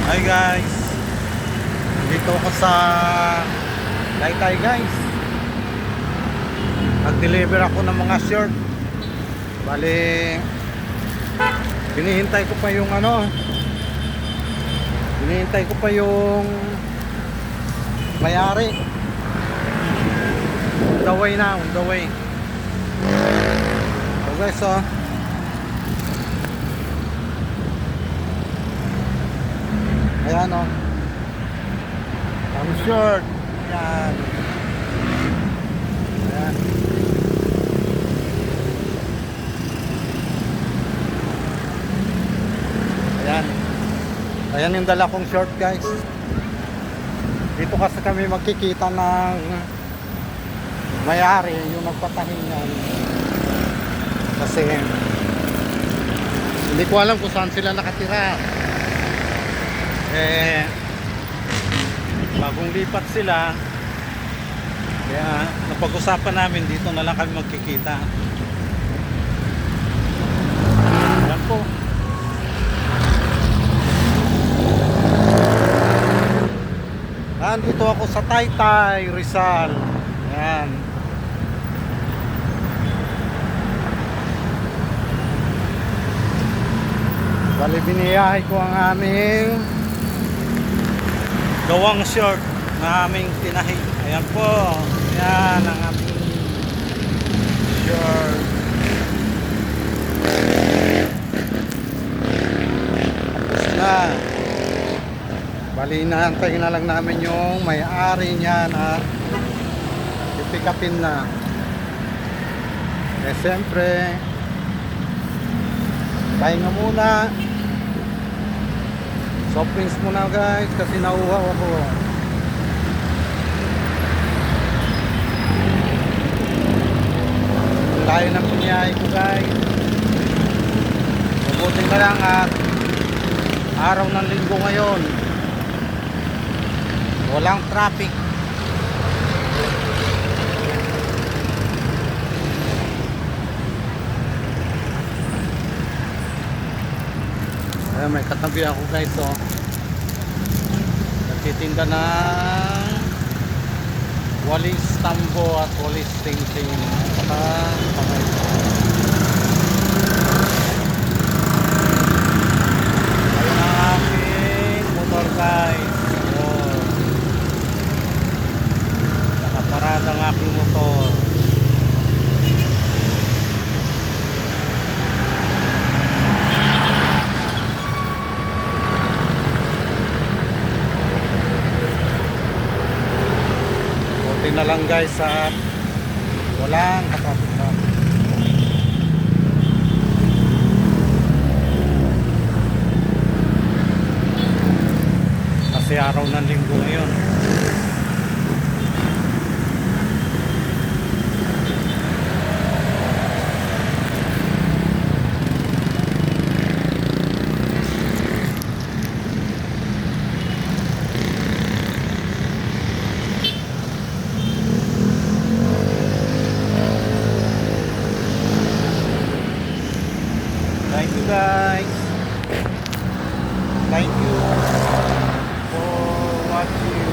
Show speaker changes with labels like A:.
A: Hi guys, dito ako sa Taytay guys. Nag-deliver ako ng mga shirt. Bali, hinihintay ko pa yung hinihintay ko pa yung may-ari. On the way na, on the way. So guys, ayan ang shirt. Ayan. Ayan. Ayan. Ayan yung dala kong short guys. Dito kasi kami magkikita ng may-ari, yung nagpatahingan. Kasi hindi ko alam kung saan sila nakatira. Bagong lipat sila, kaya napag-usapan namin dito na lang kami magkikita. Yan po. Nandito ako sa Taytay, Rizal. Yan. Bali, biniyahe ko ang aming gawang short na aming tinahi. Ayan po. Ayan ang aming short. Tapos na. Bali, inaantay na lang namin yung may-ari niya na ipikapin na. Siyempre, pahinga muna. Soft drinks muna guys kasi nauhaw ako. Layo ng pinyahe ko guys. Mabuti na lang at araw ng linggo ngayon. Walang traffic. Ayan, may katabi ako guys, nagtitinda ng walis tambo at walis ting-ting. Saka ayun ang aking motor guys. Nakaparada ang aking motor. Na lang guys at walang katapos. Kasi araw ng linggo ngayon. Thank you guys. Thank you for watching.